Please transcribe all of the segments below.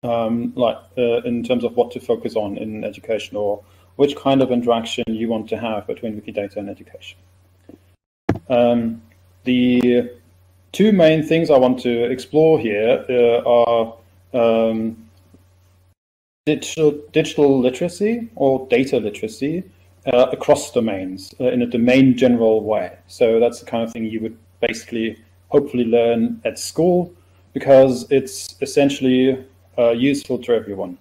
in terms of what to focus on in education, or which kind of interaction you want to have between Wikidata and education. The two main things I want to explore here are digital literacy or data literacy across domains in a domain general way. So that's the kind of thing you would basically hopefully learn at school, because it's essentially useful to everyone.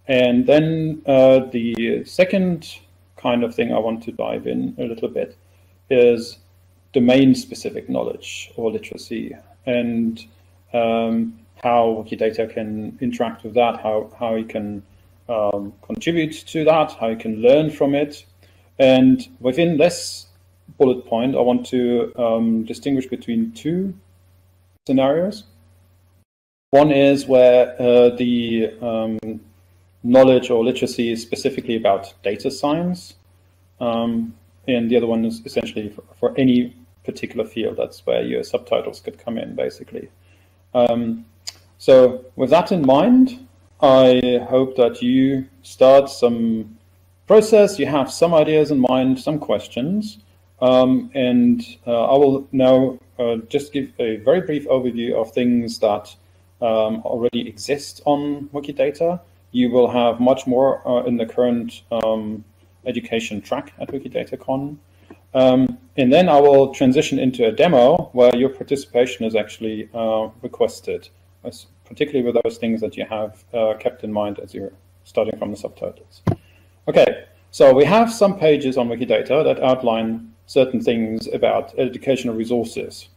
And then the second kind of thing I want to dive in a little bit is domain-specific knowledge or literacy, and how Wikidata can interact with that, how you can contribute to that, how you can learn from it. And within this bullet point, I want to distinguish between two scenarios. One is where the knowledge or literacy is specifically about data science, and the other one is essentially for any particular field. That's where your subtitles could come in, basically. So with that in mind, I hope that you start some process, you have some ideas in mind, some questions, and I will now just give a very brief overview of things that already exist on Wikidata. You will have much more in the current education track at WikidataCon. And then I will transition into a demo where your participation is actually requested, particularly with those things that you have kept in mind as you're starting from the subtitles. Okay, so we have some pages on Wikidata that outline certain things about educational resources.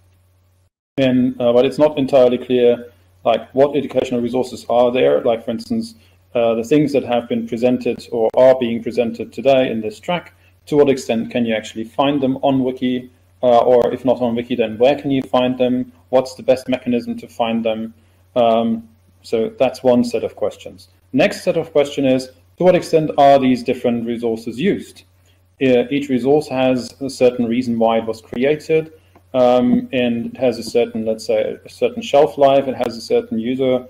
And but it's not entirely clear like what educational resources are there. Like, for instance, the things that have been presented or are being presented today in this track, to what extent can you actually find them on Wiki? Or if not on Wiki, then where can you find them? What's the best mechanism to find them? So that's one set of questions. Next set of question is, to what extent are these different resources used? Each resource has a certain reason why it was created, and it has a certain, let's say, a certain shelf life. It has a certain user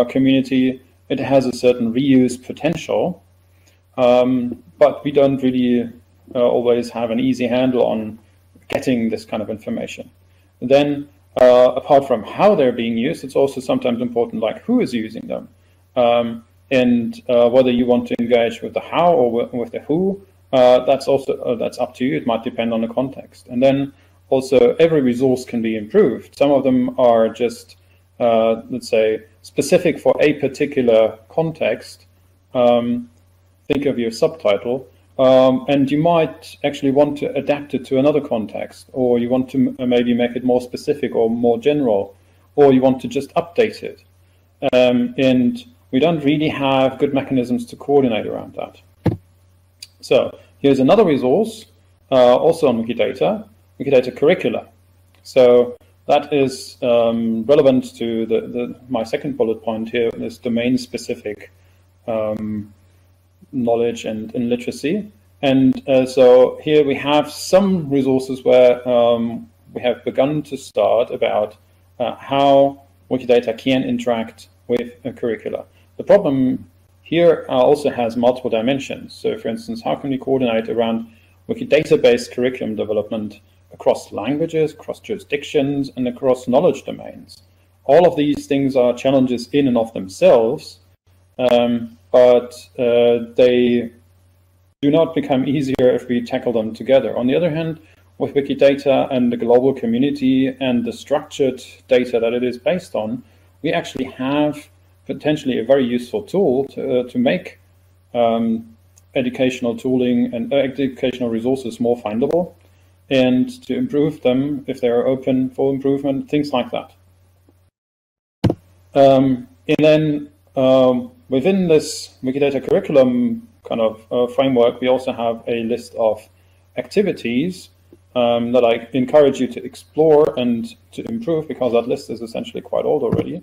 community. It has a certain reuse potential, but we don't really always have an easy handle on getting this kind of information. And then, apart from how they're being used, it's also sometimes important, like who is using them, and whether you want to engage with the how or with the who. That's also that's up to you. It might depend on the context. And then also every resource can be improved. Some of them are just let's say specific for a particular context. Think of your subtitle, and you might actually want to adapt it to another context, or you want to maybe make it more specific or more general, or you want to just update it. And we don't really have good mechanisms to coordinate around that. So here's another resource, also on Wikidata, Wikidata Curricula. So that is relevant to my second bullet point here, this domain-specific knowledge and literacy. And so here we have some resources where we have begun to start about how Wikidata can interact with a curricula. The problem here also has multiple dimensions. So for instance, how can we coordinate around Wikidata-based curriculum development across languages, across jurisdictions, and across knowledge domains? All of these things are challenges in and of themselves, but they do not become easier if we tackle them together. On the other hand, with Wikidata and the global community and the structured data that it is based on, we actually have potentially a very useful tool to make educational tooling and educational resources more findable, and to improve them if they are open for improvement, things like that. And then within this Wikidata curriculum kind of framework, we also have a list of activities that I encourage you to explore and to improve, because that list is essentially quite old already.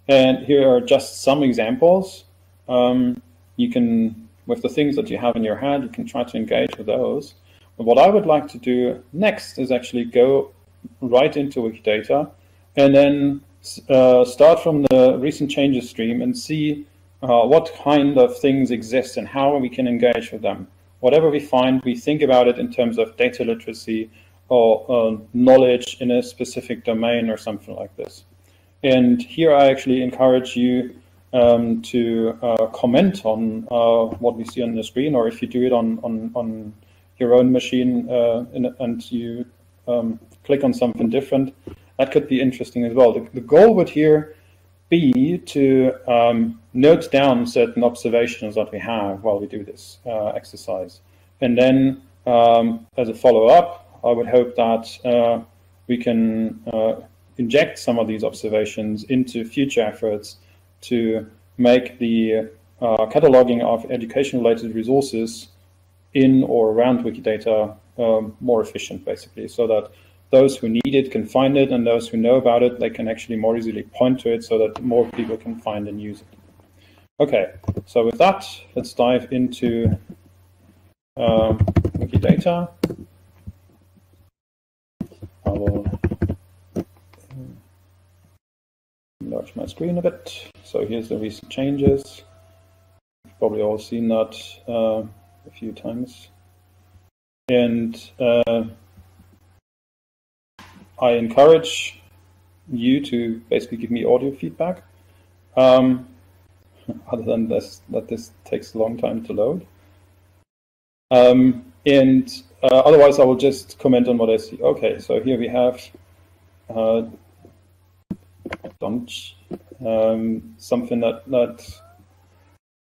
And here are just some examples. You can, with the things that you have in your head, you can try to engage with those. But what I would like to do next is actually go right into Wikidata and then start from the recent changes stream and see what kind of things exist and how we can engage with them. Whatever we find, we think about it in terms of data literacy or knowledge in a specific domain or something like this. And here I actually encourage you to comment on what we see on the screen, or if you do it on your own machine and you click on something different, that could be interesting as well. The goal would here be to note down certain observations that we have while we do this exercise. And then as a follow-up, I would hope that we can inject some of these observations into future efforts to make the cataloging of education-related resources in or around Wikidata more efficient, basically, so that those who need it can find it, and those who know about it, they can actually more easily point to it so that more people can find and use it. Okay, so with that, let's dive into Wikidata. I will enlarge my screen a bit. So here's the recent changes. You've probably all seen that a few times. And I encourage you to basically give me audio feedback, other than this, that this takes a long time to load. And otherwise, I will just comment on what I see. Okay, so here we have something that.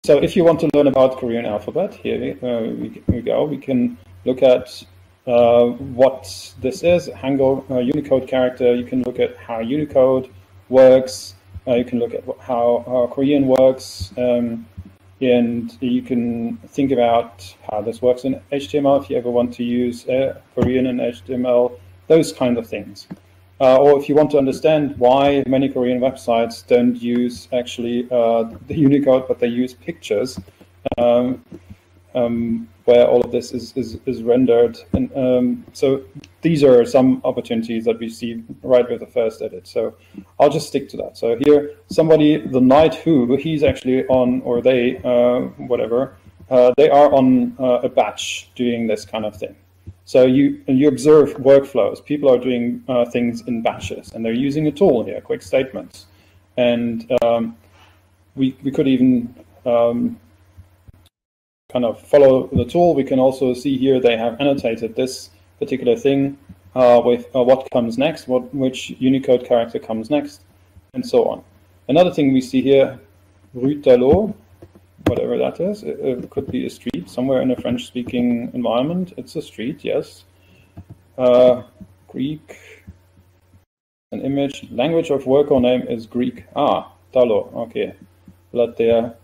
So if you want to learn about Korean alphabet, here we go. We can look at what this is, Hangul Unicode character. You can look at how Unicode works. You can look at how Korean works. And you can think about how this works in HTML if you ever want to use Korean in HTML, those kind of things. Or if you want to understand why many Korean websites don't use actually the Unicode, but they use pictures, where all of this is rendered. And so these are some opportunities that we see right with the first edit. So I'll just stick to that. So here, somebody, the knight who, he's actually on, or they, whatever, they are on a batch doing this kind of thing. So you observe workflows. People are doing things in batches, and they're using a tool here, quick statements. And we could even kind of follow the tool. We can also see here they have annotated this particular thing with what comes next, which Unicode character comes next, and so on. Another thing we see here, Rue Talot, whatever that is. It could be a street somewhere in a French-speaking environment. It's a street, yes. Greek, an image. Language of work or name is Greek. Ah, Talot, okay. Later,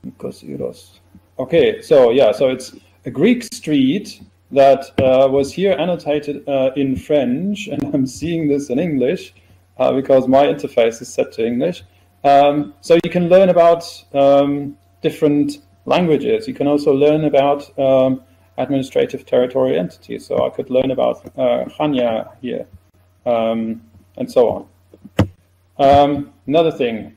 Nikosiros. Okay, so yeah, so it's a Greek street that was here annotated in French, and I'm seeing this in English because my interface is set to English. So you can learn about different languages. You can also learn about administrative territorial entities. So I could learn about Hanja here, and so on. Another thing.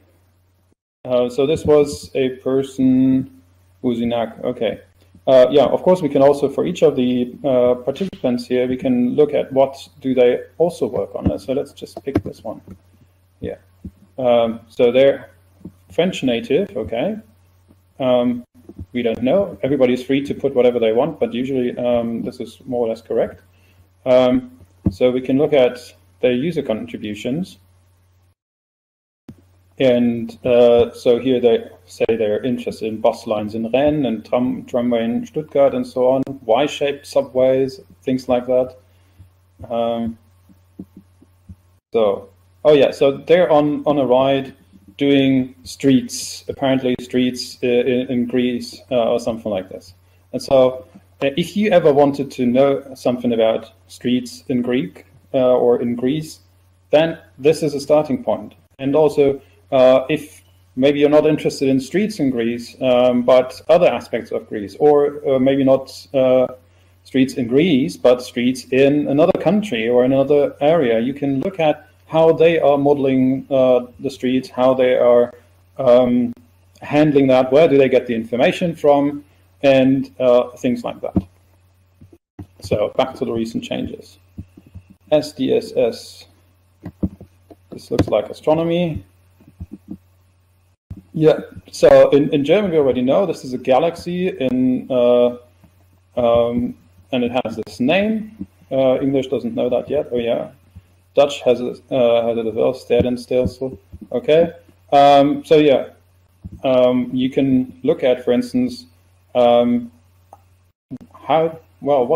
So this was a person, Uzinak. Okay. Yeah, of course, we can also, for each of the participants here, we can look at what do they also work on. So let's just pick this one. Yeah. So they're French native, okay. We don't know. Everybody's free to put whatever they want, but usually this is more or less correct. So we can look at their user contributions. And so here they say they're interested in bus lines in Rennes and tramway in Stuttgart and so on, Y-shaped subways, things like that. So, oh yeah, so they're on a ride doing streets, apparently streets in Greece or something like this. And so if you ever wanted to know something about streets in Greek or in Greece, then this is a starting point. And also, if maybe you're not interested in streets in Greece, but other aspects of Greece, or maybe not streets in Greece, but streets in another country or another area, you can look at how they are modeling the streets, how they are handling that, where do they get the information from, and things like that. So back to the recent changes. SDSS. This looks like astronomy. Yeah, so in German we already know this is a galaxy and it has this name. English doesn't know that yet. Oh yeah, Dutch has it as well. Sterrenstelsel. Okay. So yeah, you can look at, for instance, what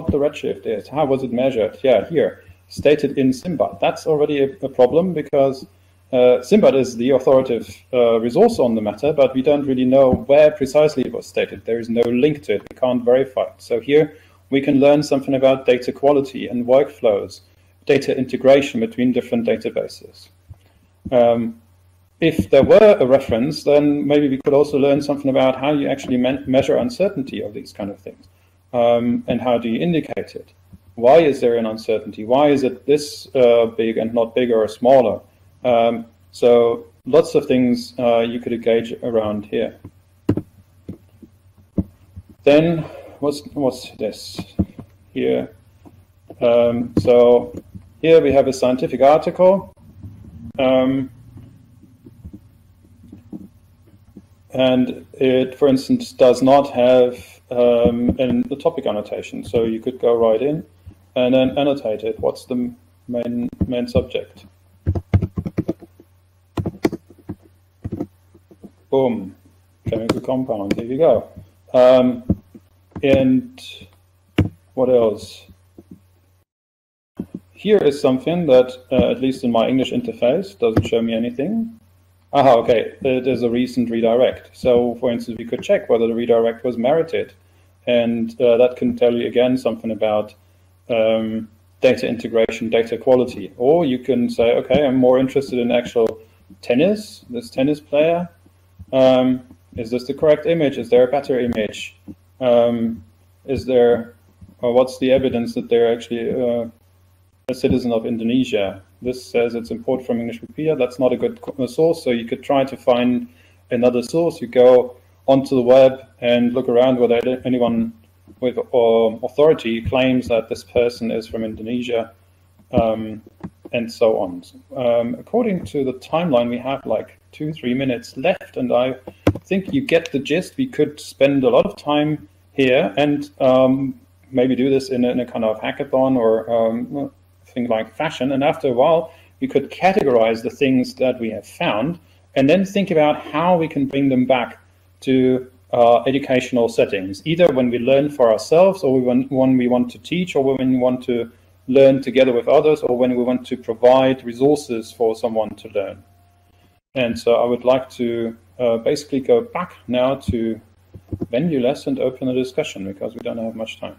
the redshift is. How was it measured? Yeah, here stated in SIMBAD. That's already a problem because SIMBAD is the authoritative resource on the matter, but we don't really know where precisely it was stated. There is no link to it. We can't verify it. So here we can learn something about data quality and workflows, data integration between different databases. If there were a reference, then maybe we could also learn something about how you actually measure uncertainty of these kind of things, and how do you indicate it. Why is there an uncertainty? Why is it this big and not bigger or smaller? So lots of things you could engage around here. Then what's this here? So here we have a scientific article, and it, for instance, does not have a topic annotation. So you could go right in and then annotate it. What's the main subject? Boom, chemical compound. Here we go. And what else? Here is something that, at least in my English interface, doesn't show me anything. Aha, okay, there's a recent redirect. So, for instance, we could check whether the redirect was merited. And that can tell you, again, something about data integration, data quality. Or you can say, okay, I'm more interested in actual tennis, this tennis player. Is this the correct image? Is there a better image? Is there, or what's the evidence that they're actually a citizen of Indonesia? This says it's imported from English Wikipedia. That's not a good source, so you could try to find another source. You go onto the web and look around whether anyone with authority claims that this person is from Indonesia, and so on. According to the timeline, we have like 2-3 minutes left, and I think you get the gist. We could spend a lot of time here and maybe do this in a kind of hackathon or thing like fashion, and after a while we could categorize the things that we have found and then think about how we can bring them back to educational settings, either when we learn for ourselves, or when we want to teach, or when we want to learn together with others, or when we want to provide resources for someone to learn. And so I would like to basically go back now to Venuless and open a discussion, because we don't have much time.